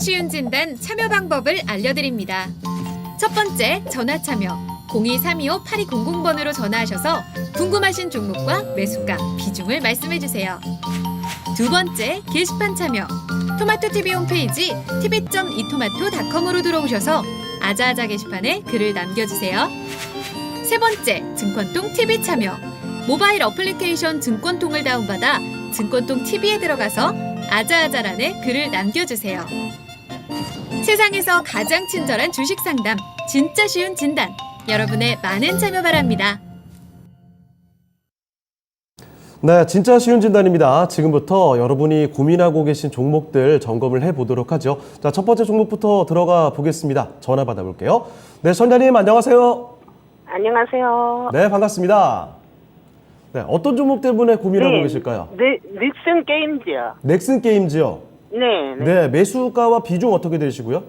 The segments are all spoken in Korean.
쉬운 진단 참여 방법을 알려드립니다. 첫 번째, 전화 참여. 02-325-8200번으로 전화하셔서 궁금하신 종목과 매수가, 비중을 말씀해주세요. 두 번째, 게시판 참여. 토마토TV 홈페이지 tv.이토마토.com으로 들어오셔서 아자아자 게시판에 글을 남겨주세요. 세 번째, 증권통 TV 참여. 모바일 어플리케이션 증권통을 다운받아 증권통 TV에 들어가서 아자아자란에 글을 남겨주세요. 세상에서 가장 친절한 주식 상담, 진짜 쉬운 진단. 여러분의 많은 참여 바랍니다. 네, 진짜 쉬운 진단입니다. 지금부터 여러분이 고민하고 계신 종목들 점검을 해보도록 하죠. 자, 첫 번째 종목부터 들어가 보겠습니다. 전화 받아볼게요. 네, 전자님 안녕하세요. 안녕하세요. 네, 반갑습니다. 네, 어떤 종목 때문에 고민하고 계실까요? 닉슨 게임즈요. 넥슨 게임즈요. 네. 네, 매수가와 비중 어떻게 되시고요?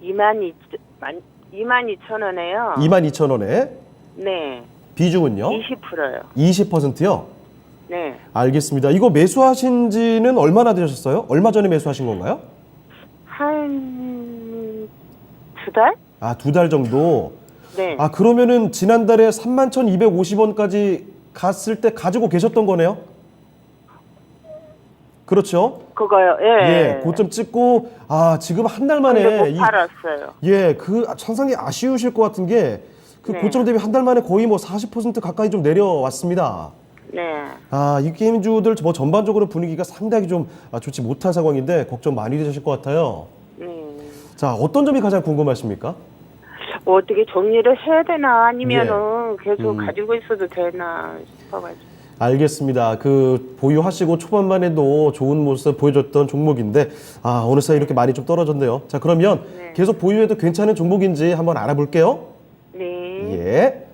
22,000원에요. 22,000원에 네. 비중은요? 20%요. 20%요? 네. 알겠습니다. 이거 매수하신 지는 얼마나 되셨어요? 얼마 전에 매수하신 건가요? 한 2달? 아, 2달 정도? 네. 아, 그러면은 지난달에 31,250원까지 갔을 때 가지고 계셨던 거네요? 그렇죠? 그거요. 예. 예, 고점 찍고, 아, 지금 한 달 근데 만에. 못 팔았어요. 상당히 아쉬우실 것 같은 게, 그 네. 고점 대비 한 달 만에 거의 뭐 40% 가까이 좀 내려왔습니다. 네. 아, 이 게임주들 뭐 전반적으로 분위기가 상당히 좀 좋지 못한 상황인데, 걱정 많이 되실 것 같아요. 자, 어떤 점이 가장 궁금하십니까? 어떻게 정리를 해야 되나 아니면은 계속 가지고 있어도 되나 싶어가지고. 알겠습니다. 그 보유하시고 초반만 해도 좋은 모습 보여줬던 종목인데 어느새 이렇게 많이 좀 떨어졌네요. 자, 그러면 계속 보유해도 괜찮은 종목인지 한번 알아볼게요. 네. 예.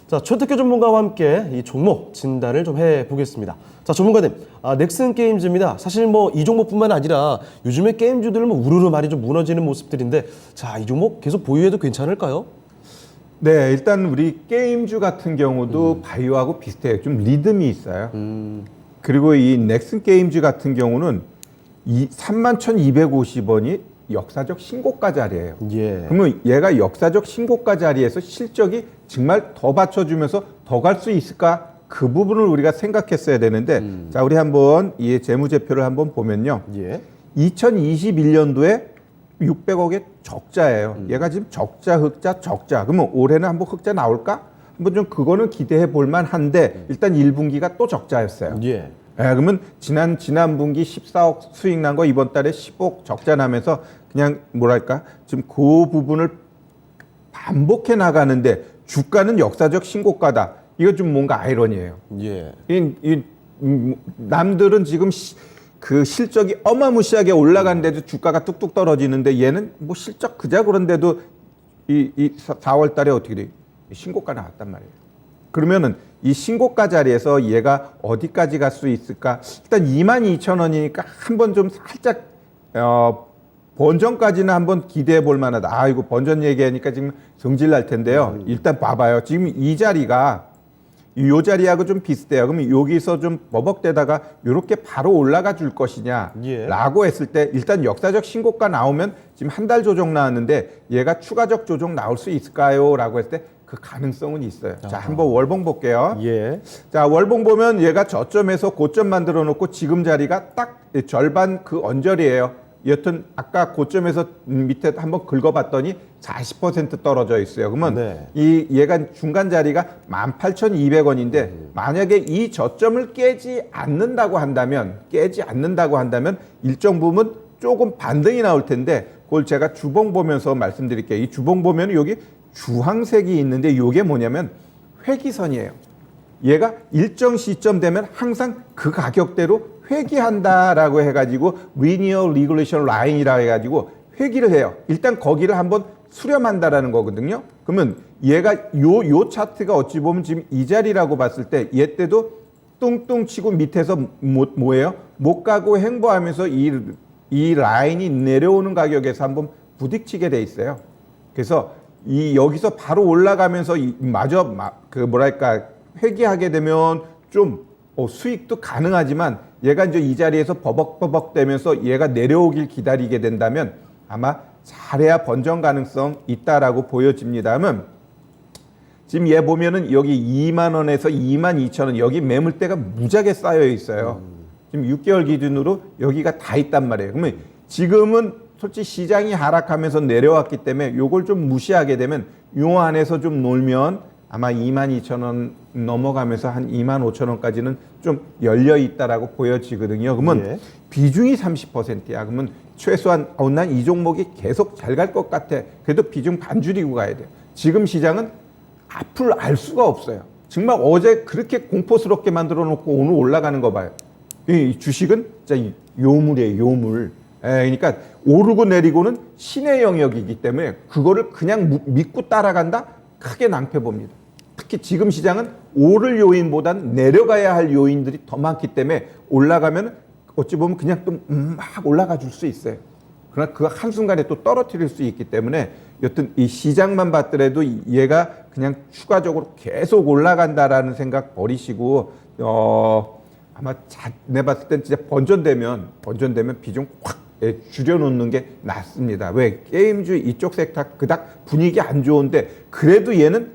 자, 최특효 전문가와 함께 이 종목 진단을 좀 해보겠습니다. 자, 전문가님, 넥슨 게임즈입니다. 사실 뭐 이 종목뿐만 아니라 요즘에 게임주들 뭐 우르르 많이 좀 무너지는 모습들인데, 자, 이 종목 계속 보유해도 괜찮을까요? 네, 일단 우리 게임주 같은 경우도 바이오하고 비슷해요. 좀 리듬이 있어요. 그리고 이 넥슨 게임즈 같은 경우는 31,250원이 역사적 신고가 자리예요. 예. 그러면 얘가 역사적 신고가 자리에서 실적이 정말 더 받쳐주면서 더 갈 수 있을까? 그 부분을 우리가 생각했어야 되는데, 자, 우리 한번 이 재무제표를 한번 보면요. 예. 2021년도에 600억의 적자예요. 얘가 지금 적자, 흑자, 적자. 그러면 올해는 한번 흑자 나올까? 한번 좀 그거는 기대해 볼 만한데 일단 1분기가 또 적자였어요. 예. 그러면 지난 분기 14억 수익 난 거 이번 달에 10억 적자 나면서 그냥 뭐랄까 지금 그 부분을 반복해 나가는데 주가는 역사적 신고가다. 이거 좀 뭔가 아이러니예요. 예. 남들은 지금 그 실적이 어마무시하게 올라가는데도 주가가 뚝뚝 떨어지는데 얘는 뭐 실적 그자 그런데도 이 4월 달에 어떻게 돼? 신고가 나왔단 말이에요. 그러면은 이 신고가 자리에서 얘가 어디까지 갈 수 있을까? 일단 22,000원이니까 한번 좀 살짝 번전까지는 한번 기대해 볼 만하다. 이거 번전 얘기하니까 지금 성질 날 텐데요. 일단 봐봐요. 지금 이 자리가 요 자리하고 좀 비슷해요. 그러면 여기서 좀 버벅대다가 이렇게 바로 올라가 줄 것이냐 라고 했을 때 일단 역사적 신고가 나오면 지금 한 달 조정 나왔는데 얘가 추가적 조정 나올 수 있을까요? 라고 했을 때 그 가능성은 있어요. 자, 한번 월봉 볼게요. 예. 자, 월봉 보면 얘가 저점에서 고점 만들어 놓고 지금 자리가 딱 절반 그 언저리예요. 여튼 아까 고점에서 밑에 한번 긁어봤더니 40% 떨어져 있어요. 그러면 얘가 중간 자리가 18,200원인데 만약에 이 저점을 깨지 않는다고 한다면 일정 부분 조금 반등이 나올 텐데 그걸 제가 주봉 보면서 말씀드릴게요. 이 주봉 보면 여기 주황색이 있는데 이게 뭐냐면 회기선이에요. 얘가 일정 시점 되면 항상 그 가격대로 회귀한다라고 해가지고 linear regression line이라고 해가지고 회귀를 해요. 일단 거기를 한번 수렴한다라는 거거든요. 그러면 얘가 요 차트가 어찌 보면 지금 이 자리라고 봤을 때 얘 때도 뚱뚱 치고 밑에서 뭐예요? 못 가고 행보하면서 이 라인이 내려오는 가격에서 한번 부딪히게 돼 있어요. 그래서 여기서 바로 올라가면서 마저 그 뭐랄까 회귀하게 되면 좀 수익도 가능하지만 얘가 이제 이 자리에서 버벅버벅 되면서 얘가 내려오길 기다리게 된다면 아마 잘해야 번전 가능성 있다라고 보여집니다만 지금 얘 보면은 여기 2만 원에서 2만 2천 원 여기 매물대가 무지하게 쌓여 있어요. 지금 6개월 기준으로 여기가 다 있단 말이에요. 그러면 지금은 솔직히 시장이 하락하면서 내려왔기 때문에 요걸 좀 무시하게 되면 요 안에서 좀 놀면 아마 2만 2천 원 넘어가면서 한 2만 5천 원까지는 좀 열려 있다라고 보여지거든요. 그러면 예. 비중이 30%야. 그러면 최소한 난 이 종목이 계속 잘 갈 것 같아. 그래도 비중 반 줄이고 가야 돼요. 지금 시장은 앞을 알 수가 없어요. 정말 어제 그렇게 공포스럽게 만들어 놓고 오늘 올라가는 거 봐요. 이 주식은 진짜 요물이에요, 요물. 그러니까 오르고 내리고는 신의 영역이기 때문에 그거를 그냥 믿고 따라간다? 크게 낭패 봅니다. 특히 지금 시장은 오를 요인보다는 내려가야 할 요인들이 더 많기 때문에 올라가면 어찌 보면 그냥 또 막 올라가 줄 수 있어요. 그러나 그 한순간에 또 떨어뜨릴 수 있기 때문에 여튼 이 시장만 봤더라도 얘가 그냥 추가적으로 계속 올라간다라는 생각 버리시고 아마 내 봤을 땐 진짜 번전되면 비중 확 줄여놓는 게 낫습니다. 왜? 게임주 이쪽 섹터 그닥 분위기 안 좋은데 그래도 얘는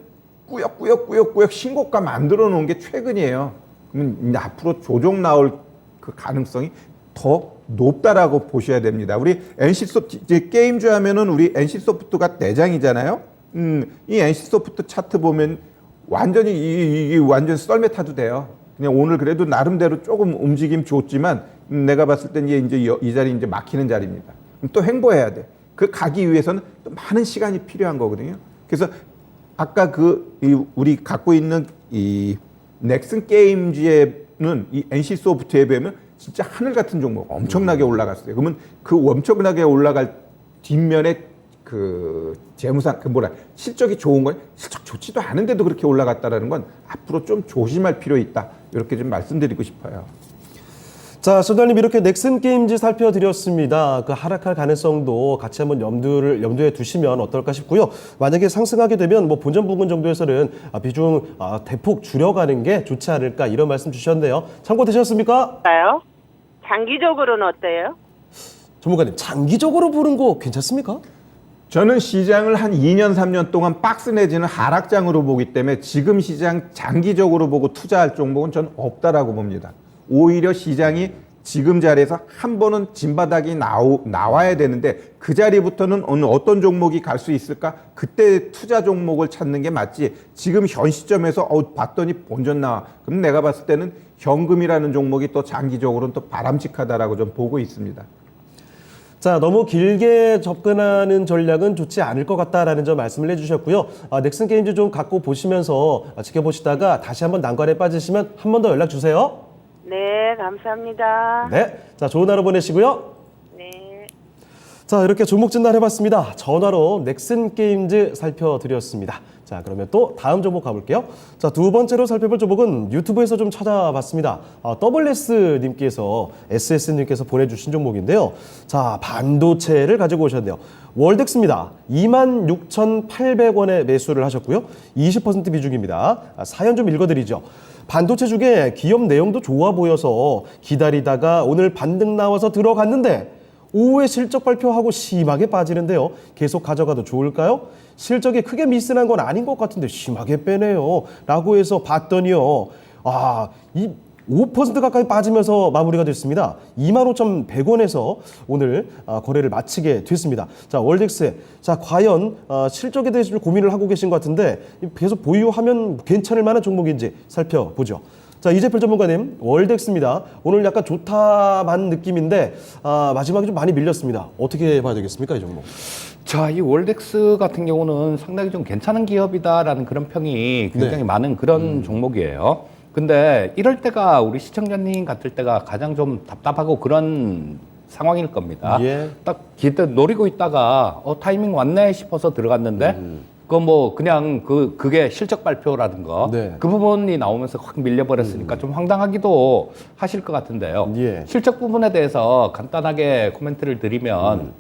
꾸역꾸역 신고가 만들어 놓은 게 최근이에요. 그러면 이제 앞으로 조정 나올 그 가능성이 더 높다라고 보셔야 됩니다. 우리 NC소프트 게임주 하면은 우리 NC소프트가 대장이잖아요. 이 NC소프트 차트 보면 완전히 이게 완전 썰매 타도 돼요. 그냥 오늘 그래도 나름대로 조금 움직임 좋지만 내가 봤을 땐 이제 이 자리 이제 막히는 자리입니다. 또 행보해야 돼. 그 가기 위해서는 또 많은 시간이 필요한 거거든요. 그래서 아까 우리 갖고 있는 이 넥슨 게임즈에는 이 NC 소프트에 비하면 진짜 하늘 같은 종목 엄청나게 올라갔어요. 그러면 그 엄청나게 올라갈 뒷면에 그 재무상 실적이 좋은 건 실적 좋지도 않은데도 그렇게 올라갔다라는 건 앞으로 좀 조심할 필요 있다. 이렇게 좀 말씀드리고 싶어요. 자, 선장님 이렇게 넥슨 게임즈 살펴드렸습니다. 그 하락할 가능성도 같이 한번 염두에 두시면 어떨까 싶고요. 만약에 상승하게 되면 뭐 본전 부분 정도에서는 비중 대폭 줄여가는 게 좋지 않을까 이런 말씀 주셨는데요. 참고되셨습니까? 장기적으로는 어때요? 전문가님 장기적으로 보는 거 괜찮습니까? 저는 시장을 한 2년, 3년 동안 박스 내지는 하락장으로 보기 때문에 지금 시장 장기적으로 보고 투자할 종목은 전 없다라고 봅니다. 오히려 시장이 지금 자리에서 한 번은 진바닥이 나와야 되는데 그 자리부터는 어떤 종목이 갈 수 있을까? 그때 투자 종목을 찾는 게 맞지. 지금 현 시점에서 봤더니 본전 나와. 그럼 내가 봤을 때는 현금이라는 종목이 또 장기적으로는 또 바람직하다라고 좀 보고 있습니다. 자, 너무 길게 접근하는 전략은 좋지 않을 것 같다라는 점 말씀을 해주셨고요. 넥슨 게임즈 좀 갖고 보시면서 지켜보시다가 다시 한번 난관에 빠지시면 한 번 더 연락 주세요. 네, 감사합니다. 네, 자 좋은 하루 보내시고요. 네. 자, 이렇게 종목 진단 해봤습니다. 전화로 넥슨 게임즈 살펴드렸습니다. 자, 그러면 또 다음 종목 가볼게요. 자, 두 번째로 살펴볼 종목은 유튜브에서 좀 찾아봤습니다. WS님께서, SS님께서 보내주신 종목인데요. 자, 반도체를 가지고 오셨네요. 월덱스입니다. 26,800원에 매수를 하셨고요. 20% 비중입니다. 사연 좀 읽어드리죠. 반도체 중에 기업 내용도 좋아 보여서 기다리다가 오늘 반등 나와서 들어갔는데 오후에 실적 발표하고 심하게 빠지는데요. 계속 가져가도 좋을까요? 실적이 크게 미스난 건 아닌 것 같은데 심하게 빼네요. 라고 해서 봤더니요. 이 5% 가까이 빠지면서 마무리가 됐습니다. 25,100원에서 오늘 거래를 마치게 됐습니다. 자, 월덱스. 자, 과연 실적에 대해서 좀 고민을 하고 계신 것 같은데 계속 보유하면 괜찮을 만한 종목인지 살펴보죠. 자, 이재필 전문가님, 월덱스입니다. 오늘 약간 좋다만 느낌인데 마지막에 좀 많이 밀렸습니다. 어떻게 봐야 되겠습니까, 이 종목? 자, 이 월덱스 같은 경우는 상당히 좀 괜찮은 기업이다라는 그런 평이 굉장히 많은 그런 종목이에요. 근데 이럴 때가 우리 시청자님 같을 때가 가장 좀 답답하고 그런 상황일 겁니다. 예. 딱 기대 노리고 있다가 타이밍 왔네 싶어서 들어갔는데 그냥 그게 실적 발표라든가 네. 그 부분이 나오면서 확 밀려버렸으니까 좀 황당하기도 하실 것 같은데요. 예. 실적 부분에 대해서 간단하게 코멘트를 드리면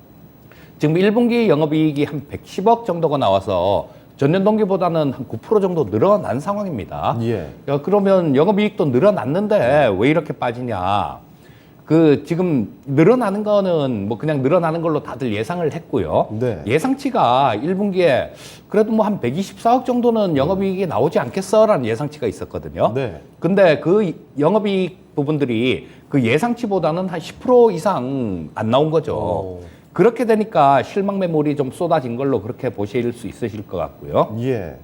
지금 1분기 영업이익이 한 110억 정도가 나와서 전년 동기보다는 한 9% 정도 늘어난 상황입니다. 예. 그러면 영업이익도 늘어났는데 왜 이렇게 빠지냐? 그 지금 늘어나는 거는 뭐 그냥 늘어나는 걸로 다들 예상을 했고요. 네. 예상치가 1분기에 그래도 뭐 한 124억 정도는 영업이익이 나오지 않겠어라는 예상치가 있었거든요. 네. 근데 그 영업이익 부분들이 그 예상치보다는 한 10% 이상 안 나온 거죠. 그렇게 되니까 실망 매물이 좀 쏟아진 걸로 그렇게 보실 수 있으실 것 같고요. 예.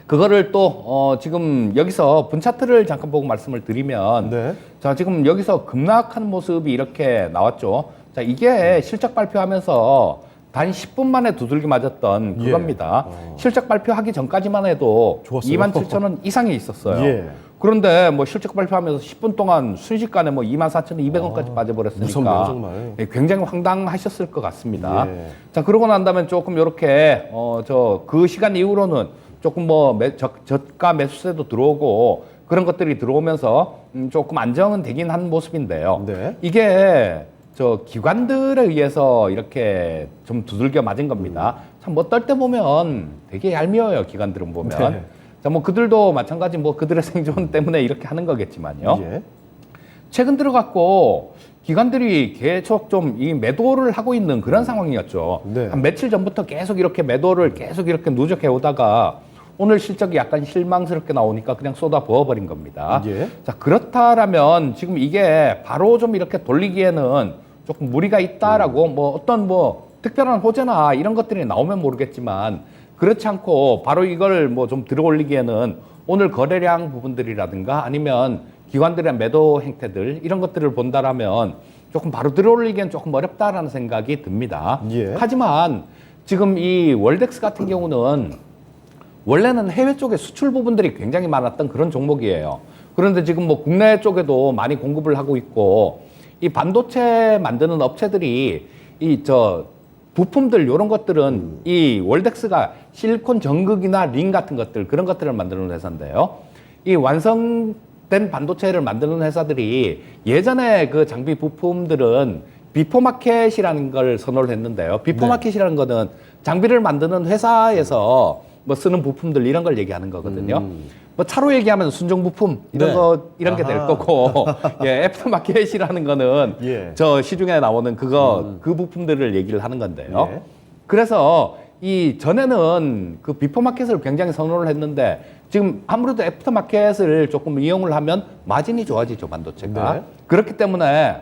그거를 또 지금 여기서 분 차트를 잠깐 보고 말씀을 드리면 네. 자 지금 여기서 급락하는 모습이 이렇게 나왔죠. 자 이게 실적 발표하면서 단 10분 만에 두들기 맞았던 예. 그겁니다. 실적 발표하기 전까지만 해도 좋았어요. 27,000원 이상이 있었어요. 예. 그런데 뭐 실적 발표하면서 10분 동안 순식간에 뭐 24,200원까지 빠져버렸으니까 무섭네요, 정말. 예, 굉장히 황당하셨을 것 같습니다. 예. 자 그러고 난 다음에 조금 이렇게 그 시간 이후로는 조금 뭐 저가 매수세도 들어오고 그런 것들이 들어오면서 조금 안정은 되긴 한 모습인데요. 네. 이게 저 기관들에 의해서 이렇게 좀 두들겨 맞은 겁니다. 참 뭐 떨 때 보면 되게 얄미워요. 기관들은 보면. 네. 자 뭐 그들도 마찬가지 뭐 그들의 생존 때문에 이렇게 하는 거겠지만요. 예. 최근 들어갖고 기관들이 계속 좀 이 매도를 하고 있는 그런 상황이었죠. 네. 한 며칠 전부터 계속 이렇게 매도를 계속 이렇게 누적해 오다가 오늘 실적이 약간 실망스럽게 나오니까 그냥 쏟아 부어버린 겁니다. 예. 자 그렇다라면 지금 이게 바로 좀 이렇게 돌리기에는 조금 무리가 있다라고 뭐 어떤 뭐 특별한 호재나 이런 것들이 나오면 모르겠지만 그렇지 않고 바로 이걸 뭐 좀 들어 올리기에는 오늘 거래량 부분들이라든가 아니면 기관들의 매도 행태들 이런 것들을 본다라면 조금 바로 들어 올리기엔 조금 어렵다라는 생각이 듭니다. 예. 하지만 지금 이 월덱스 같은 경우는 원래는 해외 쪽에 수출 부분들이 굉장히 많았던 그런 종목이에요. 그런데 지금 뭐 국내 쪽에도 많이 공급을 하고 있고 이 반도체 만드는 업체들이 부품들 이런 것들은 이 월덱스가 실리콘 전극이나 링 같은 것들 그런 것들을 만드는 회사인데요. 이 완성된 반도체를 만드는 회사들이 예전에 그 장비 부품들은 비포마켓이라는 걸 선호를 했는데요. 비포마켓이라는 거는 장비를 만드는 회사에서 뭐 쓰는 부품들 이런 걸 얘기하는 거거든요. 뭐 차로 얘기하면 순정 부품 이런 네. 거 이런 게 될 아하. 거고 예, 애프터마켓이라는 거는 예. 저 시중에 나오는 그 부품들을 얘기를 하는 건데요. 예. 그래서 이 전에는 그 비포마켓을 굉장히 선호를 했는데 지금 아무래도 애프터마켓을 조금 이용을 하면 마진이 좋아지죠, 반도체가. 네. 그렇기 때문에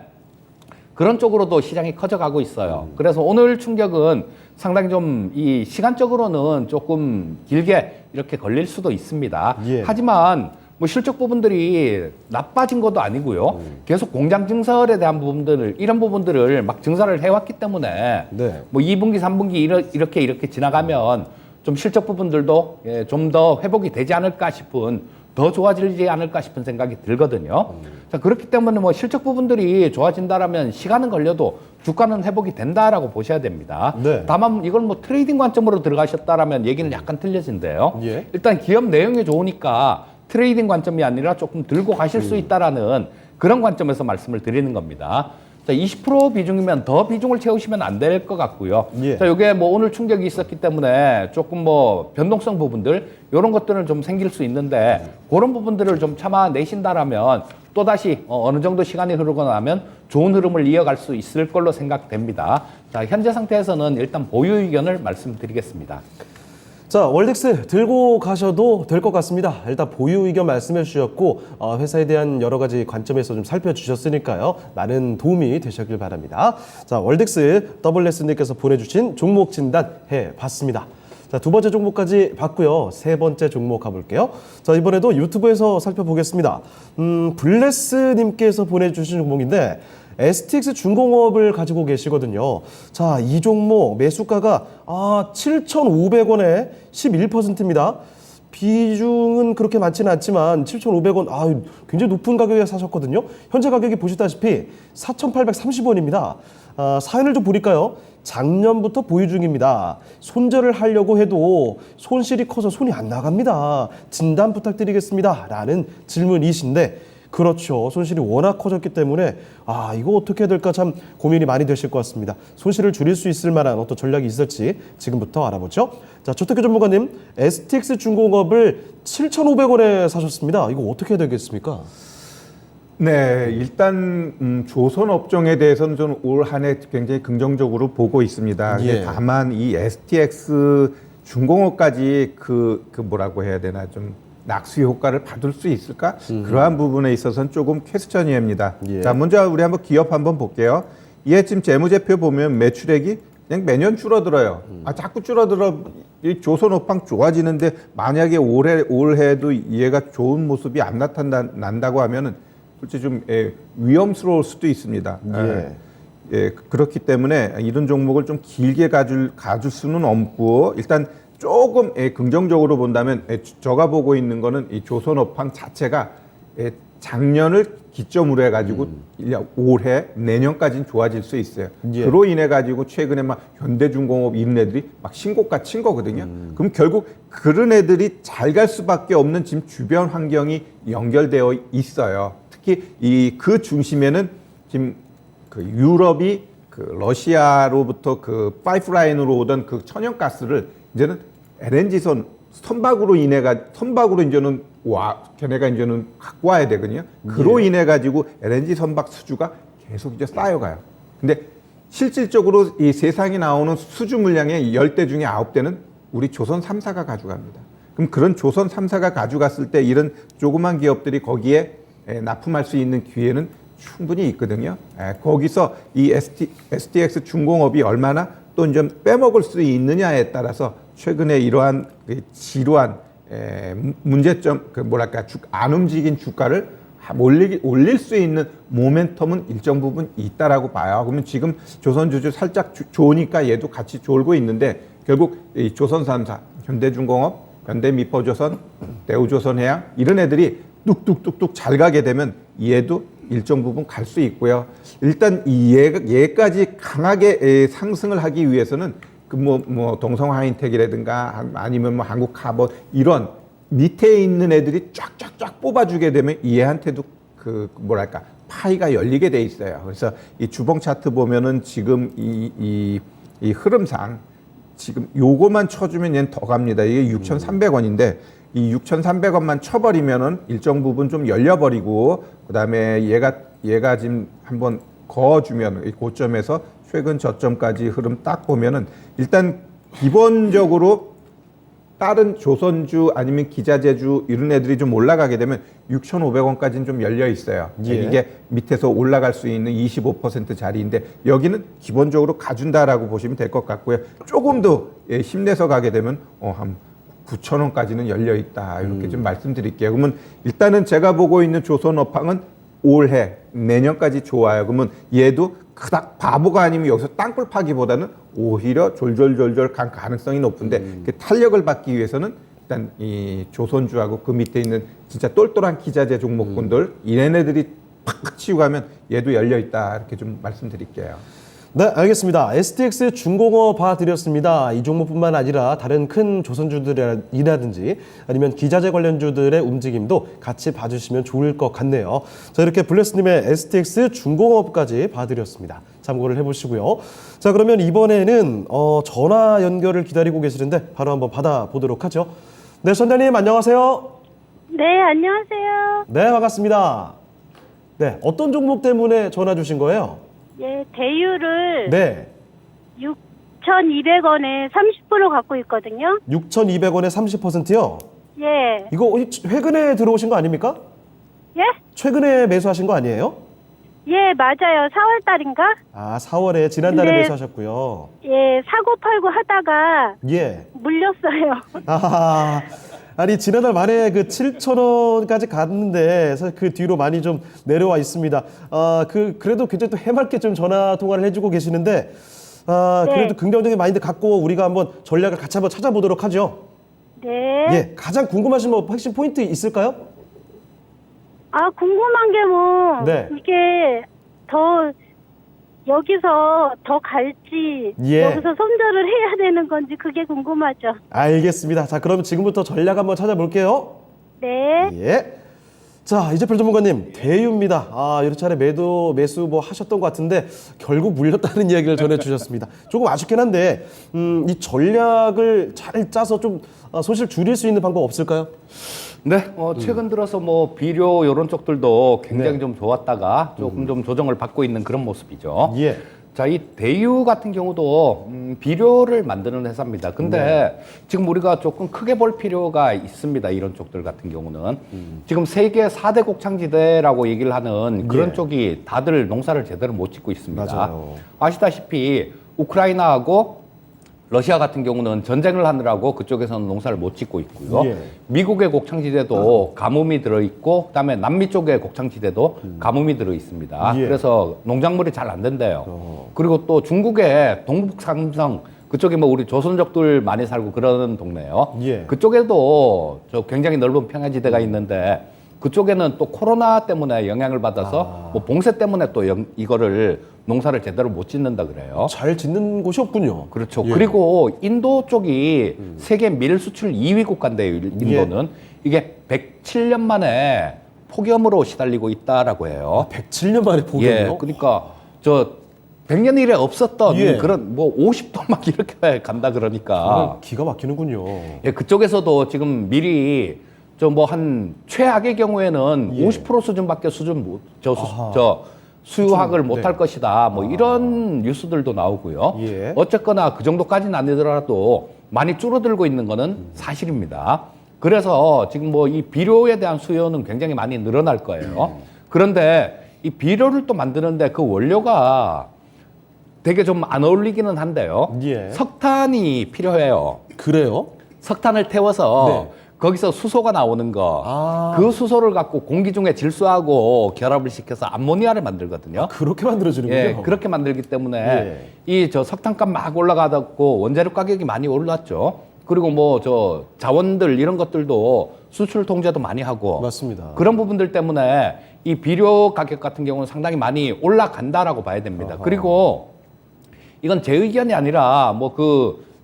그런 쪽으로도 시장이 커져가고 있어요. 그래서 오늘 충격은 상당히 좀 이 시간적으로는 조금 길게 이렇게 걸릴 수도 있습니다. 예. 하지만 뭐 실적 부분들이 나빠진 것도 아니고요. 계속 공장 증설에 대한 부분들을 이런 부분들을 막 증설을 해왔기 때문에 네. 뭐 2분기, 3분기 이렇게 지나가면 좀 실적 부분들도 좀 더 회복이 되지 않을까 싶은 더 좋아지지 않을까 싶은 생각이 들거든요. 자, 그렇기 때문에 뭐 실적 부분들이 좋아진다라면 시간은 걸려도 주가는 회복이 된다라고 보셔야 됩니다. 네. 다만 이걸 뭐 트레이딩 관점으로 들어가셨다라면 얘기는 약간 틀려진데요. 예. 일단 기업 내용이 좋으니까 트레이딩 관점이 아니라 조금 들고 가실 수 있다라는 그런 관점에서 말씀을 드리는 겁니다. 자, 20% 비중이면 더 비중을 채우시면 안 될 것 같고요. 예. 자, 이게 뭐 오늘 충격이 있었기 때문에 조금 뭐 변동성 부분들 이런 것들은 좀 생길 수 있는데 그런 부분들을 좀 참아내신다라면 또다시 어느 정도 시간이 흐르고 나면 좋은 흐름을 이어갈 수 있을 걸로 생각됩니다. 자, 현재 상태에서는 일단 보유 의견을 말씀드리겠습니다. 자, 월덱스 들고 가셔도 될 것 같습니다. 일단 보유 의견 말씀해 주셨고 회사에 대한 여러 가지 관점에서 좀 살펴주셨으니까요. 많은 도움이 되셨길 바랍니다. 자, 월덱스 WS님께서 보내주신 종목 진단 해봤습니다. 자, 두 번째 종목까지 봤고요. 세 번째 종목 가볼게요. 자, 이번에도 유튜브에서 살펴보겠습니다. 블레스님께서 보내주신 종목인데 STX 중공업을 가지고 계시거든요. 자, 이 종목 매수가가 7,500원에 11%입니다. 비중은 그렇게 많지는 않지만 7,500원, 굉장히 높은 가격에 사셨거든요. 현재 가격이 보시다시피 4,830원입니다. 사연을 좀 보니까요. 작년부터 보유 중입니다. 손절을 하려고 해도 손실이 커서 손이 안 나갑니다. 진단 부탁드리겠습니다. 라는 질문이신데 그렇죠. 손실이 워낙 커졌기 때문에 이거 어떻게 해야 될까 참 고민이 많이 되실 것 같습니다. 손실을 줄일 수 있을 만한 어떤 전략이 있을지 지금부터 알아보죠. 자, 조태규 전문가님, STX 중공업을 7,500원에 사셨습니다. 이거 어떻게 해야 되겠습니까? 네, 일단 조선 업종에 대해서는 저는 올 한 해 굉장히 긍정적으로 보고 있습니다. 근데 예. 다만 이 STX 중공업까지 그 뭐라고 해야 되나 좀 낙수 효과를 받을 수 있을까? 그러한 부분에 있어서는 조금 퀘스천이입니다. 예. 자, 먼저 우리 한번 기업 한번 볼게요. 얘 지금 재무제표 보면 매출액이 그냥 매년 줄어들어요. 자꾸 줄어들어. 이 조선업황 좋아지는데 만약에 올해도 얘가 좋은 모습이 안 나타난다고 하면은 솔직히 좀 위험스러울 수도 있습니다. 그렇기 때문에 이런 종목을 좀 길게 가줄 수는 없고 일단 조금 긍정적으로 본다면 제가 보고 있는 거는 이 조선업황 자체가 작년을 기점으로 해가지고 올해 내년까지는 좋아질 수 있어요. 예. 그로 인해 가지고 최근에 막 현대중공업 이런 애들이 막 신고가 친 거거든요. 그럼 결국 그런 애들이 잘 갈 수밖에 없는 지금 주변 환경이 연결되어 있어요. 특히 그 중심에는 지금 그 유럽이 그 러시아로부터 그 파이프라인으로 오던 그 천연가스를 이제는 LNG 선박으로 이제는 걔네가 이제는 갖고 와야 되거든요. 그로 인해 가지고 LNG 선박 수주가 계속 이제 쌓여가요. 근데 실질적으로 이 세상에 나오는 수주 물량의 10대 중에 9대는 우리 조선 3사가 가져갑니다. 그럼 그런 조선 3사가 가져갔을 때 이런 조그만 기업들이 거기에 납품할 수 있는 기회는 충분히 있거든요. 거기서 이 STX 중공업이 얼마나 또 이제 빼먹을 수 있느냐에 따라서 최근에 이러한 지루한 문제점, 안 움직인 주가를 올릴 수 있는 모멘텀은 일정 부분 있다라고 봐요. 그러면 지금 조선주주 살짝 좋으니까 얘도 같이 졸고 있는데 결국 이 조선 3사, 현대중공업, 현대미포조선, 대우조선해양 이런 애들이 뚝뚝뚝뚝 잘 가게 되면 얘도 일정 부분 갈 수 있고요. 일단 얘까지 강하게 상승을 하기 위해서는 동성하인텍이라든가 아니면 뭐 한국카본 이런 밑에 있는 애들이 쫙쫙쫙 뽑아주게 되면 얘한테도 파이가 열리게 돼 있어요. 그래서 이 주봉 차트 보면은 지금 이 흐름상 지금 요거만 쳐주면 얘는 더 갑니다. 이게 6,300원인데 이 6,300원만 쳐버리면은 일정 부분 좀 열려버리고 그다음에 얘가 지금 한번 그어주면 이 고점에서 최근 저점까지 흐름 딱 보면은 일단 기본적으로 다른 조선주 아니면 기자재주 이런 애들이 좀 올라가게 되면 6,500원까지는 좀 열려 있어요. 예. 이게 밑에서 올라갈 수 있는 25% 자리인데 여기는 기본적으로 가준다라고 보시면 될 것 같고요. 조금 더 힘내서 가게 되면 한 9,000원까지는 열려 있다 이렇게 좀 말씀드릴게요. 그러면 일단은 제가 보고 있는 조선업황은 올해 내년까지 좋아요. 그러면 얘도 그닥 바보가 아니면 여기서 땅굴 파기보다는 오히려 졸졸졸졸 간 가능성이 높은데 그 탄력을 받기 위해서는 일단 이 조선주하고 그 밑에 있는 진짜 똘똘한 기자재 종목군들 이네들이 팍 치고 가면 얘도 열려 있다 이렇게 좀 말씀드릴게요. 네, 알겠습니다. STX 중공업 봐드렸습니다. 이 종목뿐만 아니라 다른 큰 조선주들이라든지 아니면 기자재 관련주들의 움직임도 같이 봐주시면 좋을 것 같네요. 자, 이렇게 블레스님의 STX 중공업까지 봐드렸습니다. 참고를 해보시고요. 자, 그러면 이번에는 전화 연결을 기다리고 계시는데 바로 한번 받아보도록 하죠. 네, 선장님 안녕하세요. 네, 안녕하세요. 네, 반갑습니다. 네, 어떤 종목 때문에 전화 주신 거예요? 예, 대유를 네. 6,200원에 30% 갖고 있거든요. 6,200원에 30%요? 예. 이거 최근에 들어오신 거 아닙니까? 예? 최근에 매수하신 거 아니에요? 예, 맞아요. 4월 달인가? 아, 4월에 지난달에 네. 매수하셨고요. 예, 사고 팔고 하다가 예. 물렸어요. 아, 아니 지난달 말에 그 7,000원까지 갔는데 사실 그 뒤로 많이 좀 내려와 있습니다. 그래도 굉장히 또 해맑게 좀 전화 통화를 해주고 계시는데 네. 그래도 긍정적인 마인드 갖고 우리가 한번 전략을 같이 한번 찾아보도록 하죠. 네. 예, 가장 궁금하신 뭐 핵심 포인트 있을까요? 궁금한 게 뭐 네. 이게 여기서 더 갈지 예. 여기서 손절을 해야 되는 건지 그게 궁금하죠. 알겠습니다. 자, 그럼 지금부터 전략 한번 찾아볼게요. 네. 예. 자, 이재필 전문가님, 대유입니다. 여러 차례 매수 뭐 하셨던 것 같은데 결국 물렸다는 이야기를 전해주셨습니다. 조금 아쉽긴 한데 이 전략을 잘 짜서 좀 손실 줄일 수 있는 방법 없을까요? 네, 최근 들어서 뭐 비료 이런 쪽들도 굉장히 네. 좀 좋았다가 조금 좀 조정을 받고 있는 그런 모습이죠. 예. 자, 이 대유 같은 경우도 비료를 만드는 회사입니다. 근데 지금 우리가 조금 크게 볼 필요가 있습니다. 이런 쪽들 같은 경우는. 지금 세계 4대 곡창지대라고 얘기를 하는 그런 예. 쪽이 다들 농사를 제대로 못 짓고 있습니다. 맞아요. 아시다시피 우크라이나하고 러시아 같은 경우는 전쟁을 하느라고 그쪽에서는 농사를 못 짓고 있고요. 예. 미국의 곡창지대도 가뭄이 들어있고, 그다음에 남미 쪽의 곡창지대도 가뭄이 들어 있습니다. 예. 그래서 농작물이 잘 안 된대요. 그리고 또 중국의 동북 삼성 그쪽에 뭐 우리 조선족들 많이 살고 그러는 동네요. 예. 그쪽에도 저 굉장히 넓은 평야지대가 있는데 그쪽에는 또 코로나 때문에 영향을 받아서 뭐 봉쇄 때문에 또 이거를 농사를 제대로 못 짓는다 그래요. 잘 짓는 곳이 없군요. 그렇죠. 예. 그리고 인도 쪽이 세계 밀 수출 2위 국가인데요. 인도는 이게 107년 만에 폭염으로 시달리고 있다라고 해요. 107년 만에 폭염이요? 예, 그러니까 저 100년 이래 없었던 예. 그런 뭐 50도 막 이렇게 간다 그러니까. 기가 막히는군요. 예, 그쪽에서도 지금 미리 저 뭐 한 최악의 경우에는 예. 50% 수준밖에 수유학을 네. 못할 것이다. 뭐 이런 뉴스들도 나오고요. 예. 어쨌거나 그 정도까지는 아니더라도 많이 줄어들고 있는 거는 사실입니다. 그래서 지금 뭐 이 비료에 대한 수요는 굉장히 많이 늘어날 거예요. 그런데 이 비료를 또 만드는데 그 원료가 되게 좀 안 어울리기는 한데요. 예. 석탄이 필요해요. 그래요? 석탄을 태워서 네. 거기서 수소가 나오는 거. 아. 그 수소를 갖고 공기 중에 질소하고 결합을 시켜서 암모니아를 만들거든요. 그렇게 만들어지는군요. 예, 그렇게 만들기 때문에 예. 이 저 석탄값 막 올라가고 원자력 가격이 많이 올랐죠. 그리고 뭐 저 자원들 이런 것들도 수출 통제도 많이 하고 맞습니다. 그런 부분들 때문에 이 비료 가격 같은 경우는 상당히 많이 올라간다라고 봐야 됩니다. 그리고 이건 제 의견이 아니라 뭐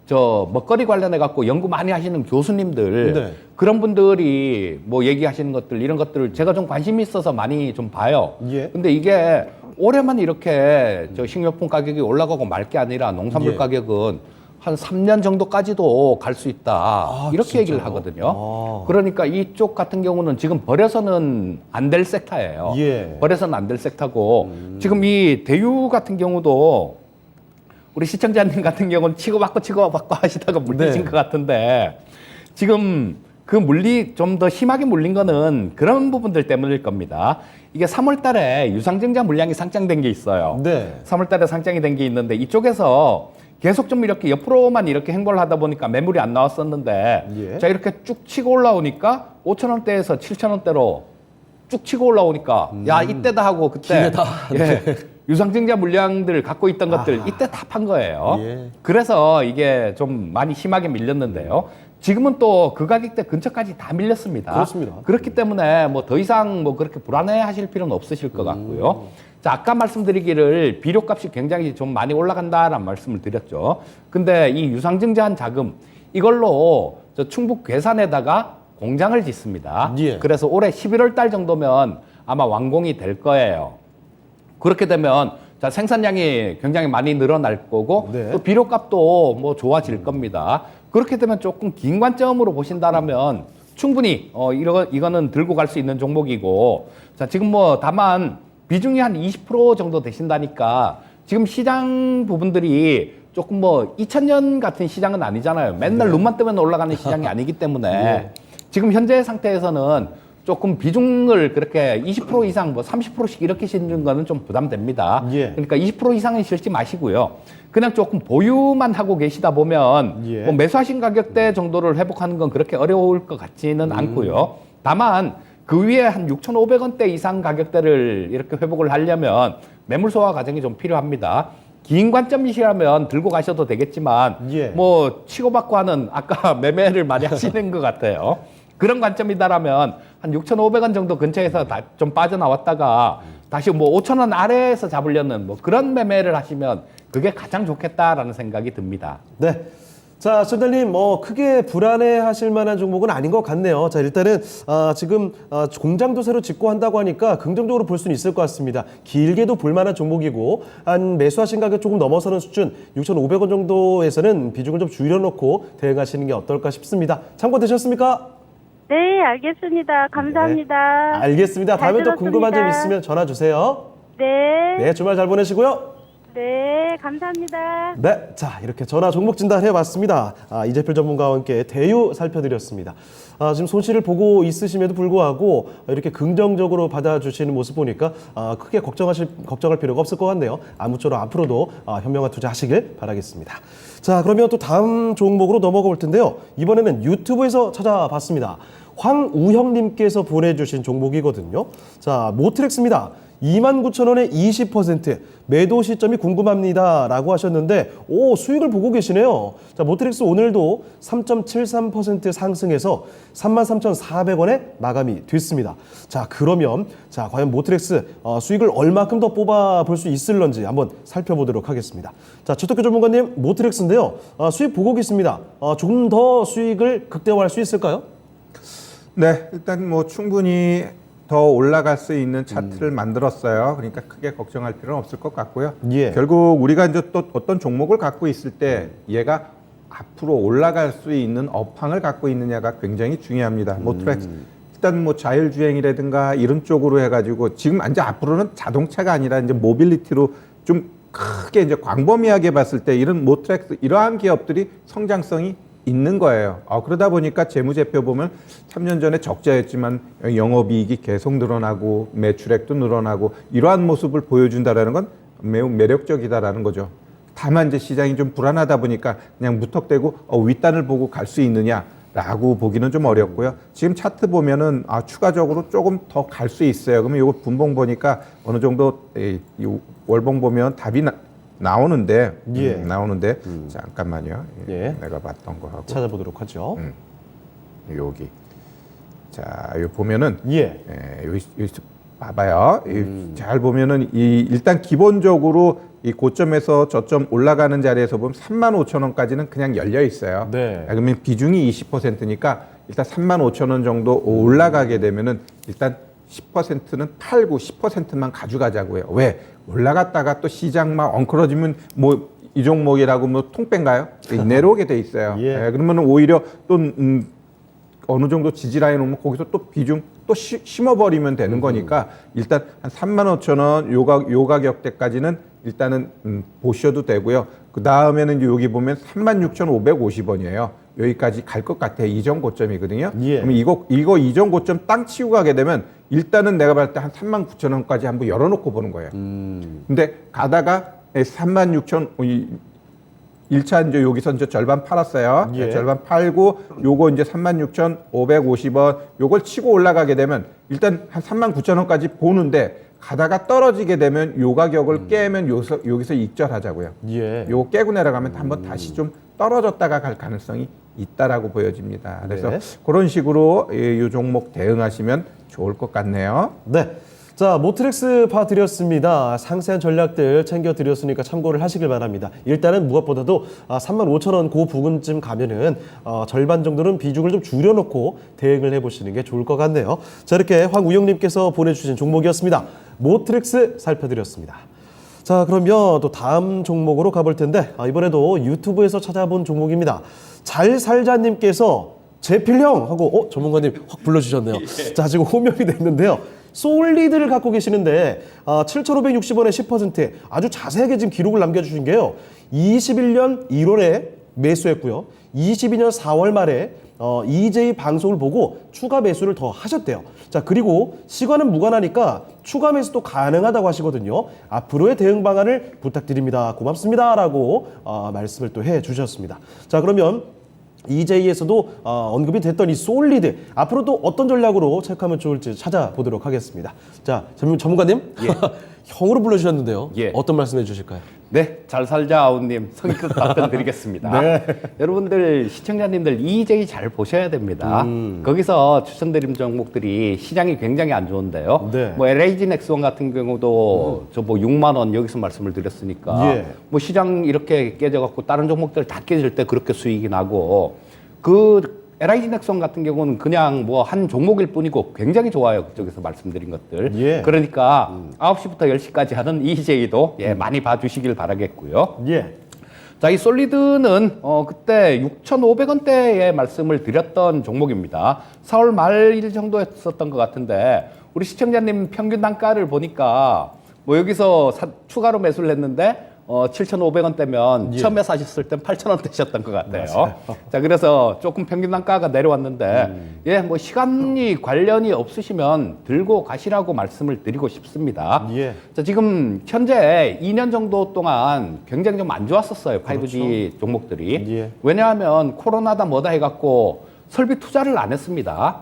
저 먹거리 관련해 갖고 연구 많이 하시는 교수님들 네. 그런 분들이 뭐 얘기하시는 것들 이런 것들을 제가 좀 관심이 있어서 많이 좀 봐요. 예. 근데 이게 올해만 이렇게 저 식료품 가격이 올라가고 말 게 아니라 농산물 예. 가격은 한 3년 정도까지도 갈 수 있다. 이렇게 진짜요? 얘기를 하거든요. 그러니까 이쪽 같은 경우는 지금 버려서는 안 될 섹터예요. 예. 버려서는 안 될 섹터고 지금 이 대유 같은 경우도 우리 시청자님 같은 경우는 치고받고 하시다가 물리신 네. 것 같은데 지금 그 좀 더 심하게 물린 거는 그런 부분들 때문일 겁니다. 이게 3월 달에 유상증자 물량이 상장된 게 있어요. 네. 3월 달에 상장이 된 게 있는데 이쪽에서 계속 좀 이렇게 옆으로만 이렇게 행보를 하다 보니까 매물이 안 나왔었는데 예. 자 이렇게 쭉 치고 올라오니까 5,000원대에서 7,000원대로 쭉 치고 올라오니까 야 이때다 하고 그때 기회다. 예, 유상증자 물량들 갖고 있던 것들 이때 다 판 거예요. 예. 그래서 이게 좀 많이 심하게 밀렸는데요. 지금은 또 그 가격대 근처까지 다 밀렸습니다. 그렇습니다. 그렇기 때문에 뭐 더 이상 뭐 그렇게 불안해 하실 필요는 없으실 것 같고요. 자, 아까 말씀드리기를 비료값이 굉장히 좀 많이 올라간다라는 말씀을 드렸죠. 근데 이 유상증자한 자금 이걸로 저 충북 괴산에다가 공장을 짓습니다. 예. 그래서 올해 11월 달 정도면 아마 완공이 될 거예요. 그렇게 되면 자, 생산량이 굉장히 많이 늘어날 거고 네. 또 비료값도 뭐 좋아질 겁니다. 그렇게 되면 조금 긴 관점으로 보신다라면 충분히 이거는 들고 갈 수 있는 종목이고 자, 지금 뭐 다만 비중이 한 20% 정도 되신다니까 지금 시장 부분들이 조금 뭐 2000년 같은 시장은 아니잖아요. 맨날 눈만 뜨면 올라가는 시장이 아니기 때문에 예. 지금 현재 상태에서는 조금 비중을 그렇게 20% 이상 뭐 30%씩 이렇게 실는 거는 좀 부담됩니다. 예. 그러니까 20% 이상은 실지 마시고요. 그냥 조금 보유만 하고 계시다 보면 예. 뭐 매수하신 가격대 정도를 회복하는 건 그렇게 어려울 것 같지는 않고요. 다만 그 위에 한 6,500원대 이상 가격대를 이렇게 회복을 하려면 매물 소화 과정이 좀 필요합니다. 긴 관점이시라면 들고 가셔도 되겠지만 예. 뭐 치고받고 하는 아까 매매를 많이 하시는 것 같아요. 그런 관점이다라면 한 6,500원 정도 근처에서 좀 빠져나왔다가 다시 뭐 5,000원 아래에서 잡으려는 뭐 그런 매매를 하시면 그게 가장 좋겠다라는 생각이 듭니다. 네. 자, 전달님, 크게 불안해하실 만한 종목은 아닌 것 같네요. 자, 일단은 지금 공장도 새로 짓고 한다고 하니까 긍정적으로 볼 수는 있을 것 같습니다. 길게도 볼 만한 종목이고 한 매수하신 가격 조금 넘어서는 수준 6,500원 정도에서는 비중을 좀 줄여놓고 대응하시는 게 어떨까 싶습니다. 참고되셨습니까? 네, 알겠습니다. 감사합니다. 알겠습니다. 잘 다음에 또 궁금한 점 들었습니다. 있으면 전화 주세요. 네. 네, 주말 잘 보내시고요. 네, 감사합니다. 네, 자 이렇게 전화 종목 진단해봤습니다. 이재필 전문가와 함께 대유 살펴드렸습니다. 지금 손실을 보고 있으심에도 불구하고 이렇게 긍정적으로 받아주시는 모습 보니까 크게 걱정할 필요가 없을 것 같네요. 아무쪼록 앞으로도 현명한 투자하시길 바라겠습니다. 자, 그러면 또 다음 종목으로 넘어가 볼 텐데요. 이번에는 유튜브에서 찾아봤습니다. 황우형님께서 보내주신 종목이거든요. 자, 모트렉스입니다. 29,000원에 20% 매도 시점이 궁금합니다 라고 하셨는데 수익을 보고 계시네요. 자, 모트렉스 오늘도 3.73% 상승해서 33,400원에 마감이 됐습니다. 자, 그러면 과연 모트렉스 수익을 얼마큼 더 뽑아 볼 수 있을런지 한번 살펴보도록 하겠습니다. 자, 최덕규 전문가님, 모트렉스인데요. 수익 보고 계십니다. 조금 더 수익을 극대화할 수 있을까요? 네, 일단 뭐 충분히 더 올라갈 수 있는 차트를 만들었어요. 그러니까 크게 걱정할 필요는 없을 것 같고요. 예. 결국 우리가 이제 또 어떤 종목을 갖고 있을 때 얘가 앞으로 올라갈 수 있는 업황을 갖고 있느냐가 굉장히 중요합니다. 모트렉스 일단 뭐 자율주행이라든가 이런 쪽으로 해가지고 지금 이제 앞으로는 자동차가 아니라 이제 모빌리티로 좀 크게 이제 광범위하게 봤을 때 이런 모트렉스 이러한 기업들이 성장성이 있는 거예요. 그러다 보니까 재무제표 보면 3년 전에 적자였지만 영업이익이 계속 늘어나고 매출액도 늘어나고 이러한 모습을 보여준다라는 건 매우 매력적이다라는 거죠. 다만 이제 시장이 좀 불안하다 보니까 그냥 무턱대고 윗단을 보고 갈 수 있느냐라고 보기는 좀 어렵고요. 지금 차트 보면은 추가적으로 조금 더 갈 수 있어요. 그러면 이거 분봉 보니까 어느 정도 이 월봉 보면 답이 나오는데 잠깐만요. 예. 내가 봤던 거하고 찾아보도록 하죠. 여기 요 보면은 여기 봐봐요. 잘 보면은 일단 기본적으로 이 고점에서 저점 올라가는 자리에서 보면 35,000원까지는 그냥 열려 있어요. 네. 그러면 비중이 20%니까 일단 35,000원 정도 올라가게 되면은 일단 10%는 팔고 10%만 가져가자고요. 왜? 올라갔다가 또 시장 막 엉클어지면 뭐 이 종목이라고 뭐 통뺀가요? 내려오게 돼 있어요. 예. 그러면 오히려 또 어느 정도 지지라인 오면 거기서 또 비중 또 심어버리면 되는 거니까 일단 한 35,000원 요 가격대까지는 일단은 보셔도 되고요. 그 다음에는 여기 보면 36,550원이에요. 여기까지 갈 것 같아요. 이전 고점이거든요. 예. 그러면 이거 이전 고점 땅 치고 가게 되면 일단은 내가 봤을 때 한 39,000원까지 한번 열어놓고 보는 거예요. 근데 가다가 36,000 1차 이제 여기서 이제 절반 팔았어요. 예. 절반 팔고 요거 이제 36,550원 요걸 치고 올라가게 되면 일단 한 39,000원까지 보는데 가다가 떨어지게 되면 요 가격을 깨면 여기서 익절하자고요. 예. 요거 깨고 내려가면 한번 다시 좀 떨어졌다가 갈 가능성이 있다라고 보여집니다. 그래서 네. 그런 식으로 이 종목 대응하시면 좋을 것 같네요. 네. 자, 모트렉스 봐드렸습니다. 상세한 전략들 챙겨드렸으니까 참고를 하시길 바랍니다. 일단은 무엇보다도 35,000원 그 부근쯤 가면은 절반 정도는 비중을 좀 줄여놓고 대응을 해보시는 게 좋을 것 같네요. 자, 이렇게 황우영님께서 보내주신 종목이었습니다. 모트렉스 살펴드렸습니다. 자, 그러면 또 다음 종목으로 가볼 텐데 이번에도 유튜브에서 찾아본 종목입니다. 잘살자님께서 재필형 하고 전문가님 확 불러주셨네요. 자, 지금 호명이 됐는데요. 솔리드를 갖고 계시는데 7,560원에 10% 아주 자세하게 지금 기록을 남겨주신 게요. 21년 1월에 매수했고요. 22년 4월 말에 EJ 방송을 보고 추가 매수를 더 하셨대요. 자, 그리고 시간은 무관하니까 추가 매수도 가능하다고 하시거든요. 앞으로의 대응 방안을 부탁드립니다. 고맙습니다. 라고 말씀을 또 해주셨습니다. 자, 그러면 EJ에서도 언급이 됐던 이 솔리드 앞으로 또 어떤 전략으로 체크하면 좋을지 찾아보도록 하겠습니다. 자, 전문가님 형으로 불러주셨는데요. 예. 어떤 말씀 해주실까요? 네, 잘 살자 아우님 성의껏 답변 드리겠습니다. 여러분들 시청자님들 EJ 잘 보셔야 됩니다. 거기서 추천드린 종목들이 시장이 굉장히 안 좋은데요. 네. 뭐 LAG 넥스원 같은 경우도 저 뭐 6만 원 여기서 말씀을 드렸으니까 예. 뭐 시장 이렇게 깨져갖고 다른 종목들 다 깨질 때 그렇게 수익이 나고 그 LIG 넥슨 같은 경우는 그냥 뭐 한 종목일 뿐이고 굉장히 좋아요. 그쪽에서 말씀드린 것들. 예. 그러니까 9시부터 10시까지 하는 EJ도 예, 많이 봐주시길 바라겠고요. 예. 자, 이 솔리드는 그때 6,500원대에 말씀을 드렸던 종목입니다. 4월 말 정도였었던 것 같은데 우리 시청자님 평균 단가를 보니까 뭐 여기서 추가로 매수를 했는데 7,500원대면 예. 처음에 사셨을 땐 8,000원대셨던 것 같아요. 자, 그래서 조금 평균 단가가 내려왔는데 예, 뭐 시간이 관련이 없으시면 들고 가시라고 말씀을 드리고 싶습니다. 예. 자, 지금 현재 2년 정도 동안 굉장히 좀 안 좋았었어요. 5G 종목들이. 예. 왜냐하면 코로나다 뭐다 해갖고 설비 투자를 안 했습니다.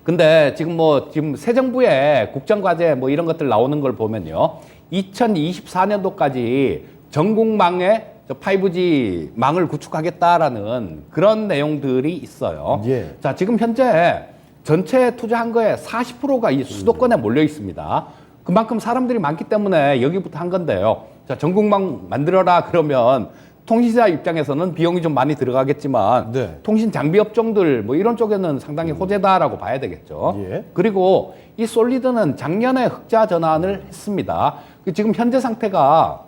근데 지금 새 정부의 국정과제 뭐 이런 것들 나오는 걸 보면요. 2024년도까지 전국망에 5G 망을 구축하겠다라는 그런 내용들이 있어요. 예. 자, 지금 현재 전체 투자한 거에 40%가 이 수도권에 몰려 있습니다. 그만큼 사람들이 많기 때문에 여기부터 한 건데요. 자, 전국망 만들어라 그러면 통신사 입장에서는 비용이 좀 많이 들어가겠지만 네. 통신 장비 업종들 뭐 이런 쪽에는 상당히 호재다라고 봐야 되겠죠. 예. 그리고 이 솔리드는 작년에 흑자 전환을 했습니다. 지금 현재 상태가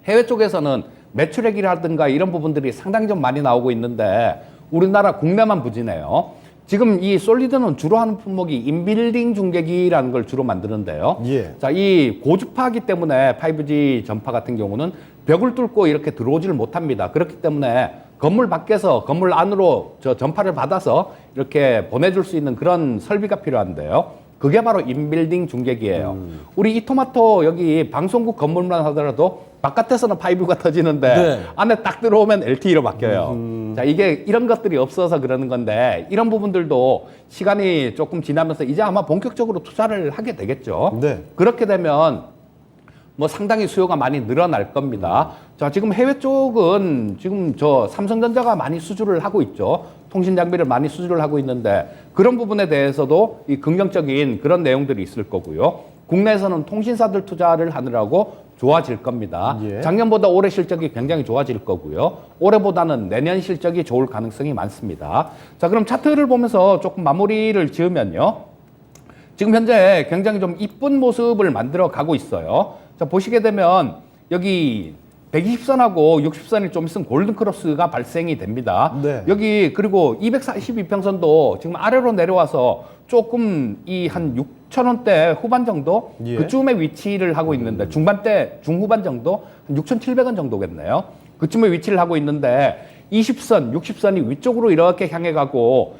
해외 쪽에서는 매출액이라든가 이런 부분들이 상당히 좀 많이 나오고 있는데 우리나라 국내만 부진해요. 지금 이 솔리드는 주로 하는 품목이 인빌딩 중계기라는 걸 주로 만드는데요. 예. 자, 이 고주파기 때문에 5G 전파 같은 경우는 벽을 뚫고 이렇게 들어오지를 못합니다. 그렇기 때문에 건물 밖에서 건물 안으로 저 전파를 받아서 이렇게 보내줄 수 있는 그런 설비가 필요한데요. 그게 바로 인빌딩 중계기예요. 우리 이토마토 여기 방송국 건물만 하더라도 바깥에서는 5G가 터지는데 네. 안에 딱 들어오면 LTE로 바뀌어요. 자, 이게 이런 것들이 없어서 그러는 건데 이런 부분들도 시간이 조금 지나면서 이제 아마 본격적으로 투자를 하게 되겠죠. 네. 그렇게 되면 뭐 상당히 수요가 많이 늘어날 겁니다. 자, 지금 해외 쪽은 지금 저 삼성전자가 많이 수주를 하고 있죠. 통신 장비를 많이 수주를 하고 있는데 그런 부분에 대해서도 이 긍정적인 그런 내용들이 있을 거고요. 국내에서는 통신사들 투자를 하느라고 좋아질 겁니다. 예. 작년보다 올해 실적이 굉장히 좋아질 거고요. 올해보다는 내년 실적이 좋을 가능성이 많습니다. 자, 그럼 차트를 보면서 조금 마무리를 지으면요. 지금 현재 굉장히 좀 이쁜 모습을 만들어 가고 있어요. 자, 보시게 되면 여기 120선하고 60선이 좀 있으면 골든크로스가 발생이 됩니다. 네. 여기 그리고 242평선도 지금 아래로 내려와서 조금 이 한 6,000원대 후반 정도 예. 그쯤에 위치를 하고 있는데 중반대 중후반 정도 한 6,700원 정도겠네요. 그쯤에 위치를 하고 있는데 20선, 60선이 위쪽으로 이렇게 향해 가고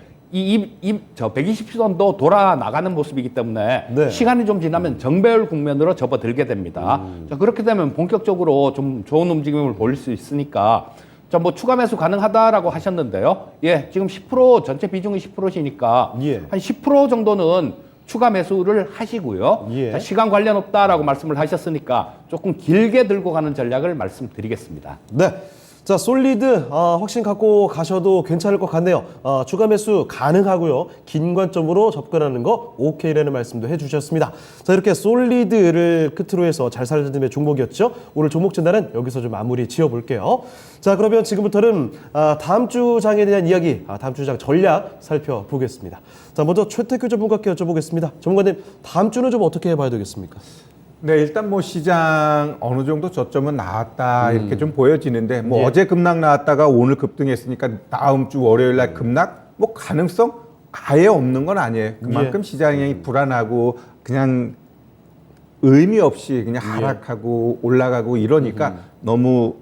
저 120선도 돌아 나가는 모습이기 때문에 네. 시간이 좀 지나면 정배열 국면으로 접어들게 됩니다. 자, 그렇게 되면 본격적으로 좀 좋은 움직임을 보일 수 있으니까 자, 뭐 추가 매수 가능하다라고 하셨는데요. 예, 지금 10% 전체 비중이 10%시니까 예. 한 10% 정도는 추가 매수를 하시고요. 예. 자, 시간 관련 없다라고 말씀을 하셨으니까 조금 길게 들고 가는 전략을 말씀드리겠습니다. 네. 자, 솔리드 확신 갖고 가셔도 괜찮을 것 같네요. 추가 매수 가능하고요. 긴 관점으로 접근하는 거 오케이라는 말씀도 해주셨습니다. 자, 이렇게 솔리드를 끝으로 해서 잘 살려드림의 종목이었죠. 오늘 종목 진단은 여기서 좀 마무리 지어볼게요. 자, 그러면 지금부터는 다음 주 장에 대한 이야기, 다음 주 장 전략 살펴보겠습니다. 자, 먼저 최태규 전문가께 여쭤보겠습니다. 전문가님, 다음 주는 좀 어떻게 봐야 되겠습니까? 네, 일단 뭐 시장 어느 정도 저점은 나왔다 이렇게 좀 보여지는데 뭐 예. 어제 급락 나왔다가 오늘 급등했으니까 다음 주 월요일 날 급락 뭐 가능성 아예 없는 건 아니에요. 그만큼 시장이 불안하고 그냥 의미 없이 그냥 하락하고 올라가고 이러니까 너무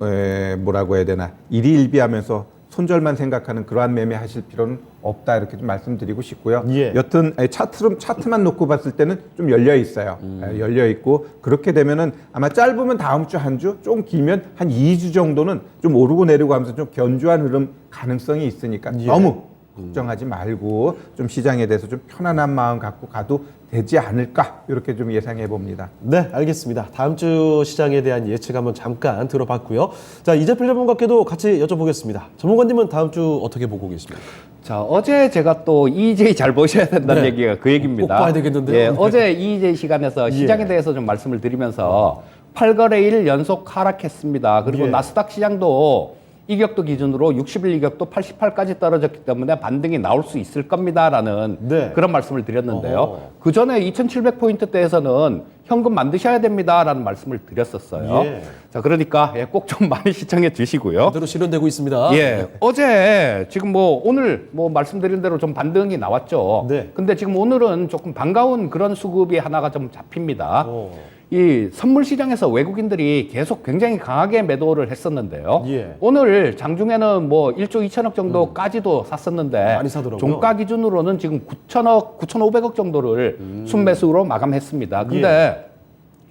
뭐라고 해야 되나 일희일비하면서 손절만 생각하는 그러한 매매 하실 필요는 없다 이렇게 좀 말씀드리고 싶고요. 예. 여튼 차트만 놓고 봤을 때는 좀 열려 있어요. 열려 있고 그렇게 되면은 아마 짧으면 다음 주 한 주, 좀 길면 한 2주 정도는 좀 오르고 내리고 하면서 좀 견조한 흐름 가능성이 있으니까 예. 너무 걱정하지 말고 좀 시장에 대해서 좀 편안한 마음 갖고 가도 되지 않을까 이렇게 좀 예상해 봅니다. 네, 알겠습니다. 다음 주 시장에 대한 예측 한번 잠깐 들어봤고요. 자, 이재필 전문가께도 같이 여쭤보겠습니다. 전문가님은 다음 주 어떻게 보고 계십니까? 자, 어제 제가 또 EJ 잘 보셔야 된다는 네. 얘기가 그 얘기입니다. 꼭 봐야 되겠는데요. 예, 네. 어제 EJ 시간에서 시장에 예. 대해서 좀 말씀을 드리면서 8거래일 연속 하락했습니다. 그리고 예. 나스닥 시장도 이격도 기준으로 60일 이격도 88까지 떨어졌기 때문에 반등이 나올 수 있을 겁니다라는 네. 그런 말씀을 드렸는데요. 어허. 그 전에 2,700포인트대에서는 현금 만드셔야 됩니다라는 말씀을 드렸었어요. 예. 자, 그러니까 꼭 좀 많이 시청해 주시고요. 그대로 실현되고 있습니다. 예, 어제 지금 뭐 오늘 뭐 말씀드린 대로 좀 반등이 나왔죠. 네. 근데 지금 오늘은 조금 반가운 그런 수급이 하나가 좀 잡힙니다. 오. 이 선물 시장에서 외국인들이 계속 굉장히 강하게 매도를 했었는데요. 예. 오늘 장중에는 뭐 1조 2천억 정도까지도 샀었는데 많이 사더라고요. 종가 기준으로는 지금 9천억, 9,500억 정도를 순매수로 마감했습니다. 근데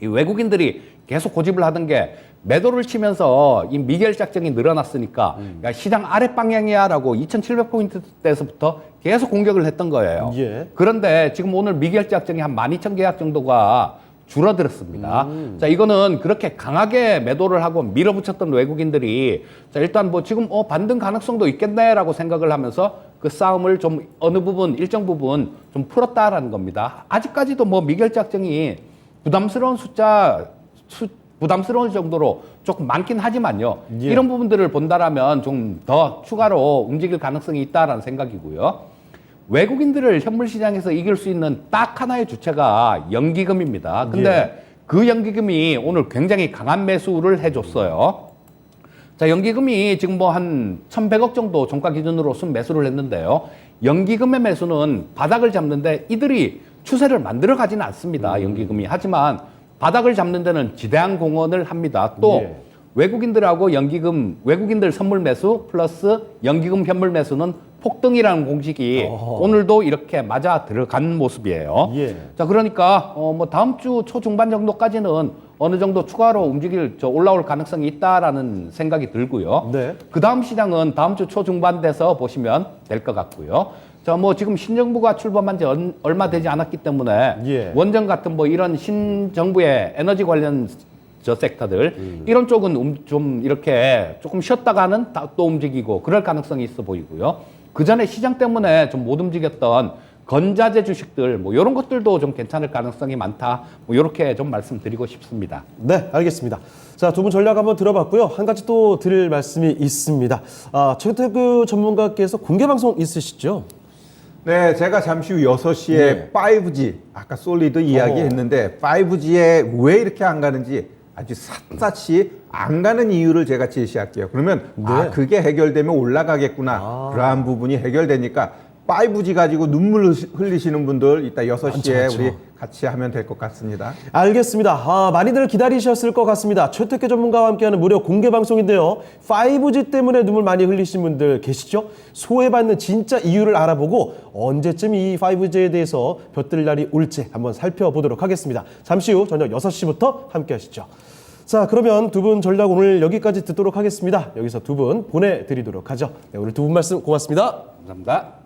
이 외국인들이 계속 고집을 하던 게 매도를 치면서 이 미결 작정이 늘어났으니까 야, 시장 아랫 방향이야라고 2,700포인트대에서부터 계속 공격을 했던 거예요. 예. 그런데 지금 오늘 미결 작정이 한 12,000계약 정도가 줄어들었습니다. 자, 이거는 그렇게 강하게 매도를 하고 밀어붙였던 외국인들이 자, 일단 뭐 지금 반등 가능성도 있겠네라고 생각을 하면서 그 싸움을 좀 어느 부분, 일정 부분 좀 풀었다라는 겁니다. 아직까지도 뭐 미결 작정이 부담스러운 정도로 조금 많긴 하지만요. 예. 이런 부분들을 본다라면 좀 더 추가로 움직일 가능성이 있다라는 생각이고요. 외국인들을 현물 시장에서 이길 수 있는 딱 하나의 주체가 연기금입니다. 근데 그 연기금이 오늘 굉장히 강한 매수를 해줬어요. 자, 연기금이 지금 뭐 한 1,100억 정도 종가 기준으로 순 매수를 했는데요. 연기금의 매수는 바닥을 잡는데 이들이 추세를 만들어 가지는 않습니다. 연기금이. 하지만 바닥을 잡는 데는 지대한 공헌을 합니다. 또 예. 외국인들하고 외국인들 선물 매수 플러스 연기금 현물 매수는 폭등이라는 공식이 오늘도 이렇게 맞아 들어간 모습이에요. 예. 자, 그러니까 뭐 다음 주 초중반 정도까지는 어느 정도 추가로 올라올 가능성이 있다라는 생각이 들고요. 네. 그 다음 시장은 다음 주 초중반 돼서 보시면 될 것 같고요. 자, 뭐 지금 신정부가 출범한 지 얼마 되지 않았기 때문에 예. 원전 같은 뭐 이런 신정부의 에너지 관련 저 섹터들 이런 쪽은 좀 이렇게 조금 쉬었다가는 또 움직이고 그럴 가능성이 있어 보이고요. 그 전에 시장 때문에 좀 못 움직였던 건자재 주식들 뭐 이런 것들도 좀 괜찮을 가능성이 많다. 뭐 이렇게 좀 말씀드리고 싶습니다. 네, 알겠습니다. 자, 두 분 전략 한번 들어봤고요. 한 가지 또 드릴 말씀이 있습니다. 최태규 전문가께서 공개 방송 있으시죠? 네, 제가 잠시 후 6시에 예. 5G, 아까 솔리드 이야기했는데 5G에 왜 이렇게 안 가는지 아주 샅샅이 안 가는 이유를 제가 제시할게요. 그러면 그게 해결되면 올라가겠구나. 그러한 부분이 해결되니까 5G 가지고 눈물 흘리시는 분들 이따 6시에 많죠. 우리 같이 하면 될 것 같습니다. 알겠습니다. 많이들 기다리셨을 것 같습니다. 최태규 전문가와 함께하는 무료 공개 방송인데요. 5G 때문에 눈물 많이 흘리신 분들 계시죠? 소외받는 진짜 이유를 알아보고 언제쯤 이 5G에 대해서 볕들 날이 올지 한번 살펴보도록 하겠습니다. 잠시 후 저녁 6시부터 함께 하시죠. 자, 그러면 두 분 전략 오늘 여기까지 듣도록 하겠습니다. 여기서 두 분 보내드리도록 하죠. 네, 오늘 두 분 말씀 고맙습니다. 감사합니다.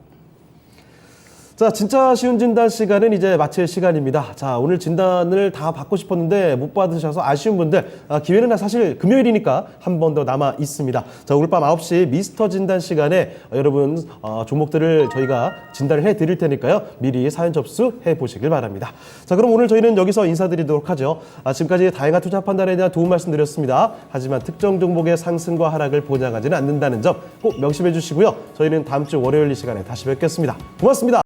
자, 진짜 쉬운 진단 시간은 이제 마칠 시간입니다. 자, 오늘 진단을 다 받고 싶었는데 못 받으셔서 아쉬운 분들, 기회는 사실 금요일이니까 한 번 더 남아 있습니다. 자, 오늘 밤 9시 미스터 진단 시간에 여러분 종목들을 저희가 진단을 해드릴 테니까요. 미리 사연 접수해 보시길 바랍니다. 자, 그럼 오늘 저희는 여기서 인사드리도록 하죠. 지금까지 다양한 투자 판단에 대한 도움 말씀드렸습니다. 하지만 특정 종목의 상승과 하락을 보장하지는 않는다는 점 꼭 명심해 주시고요. 저희는 다음 주 월요일 이 시간에 다시 뵙겠습니다. 고맙습니다.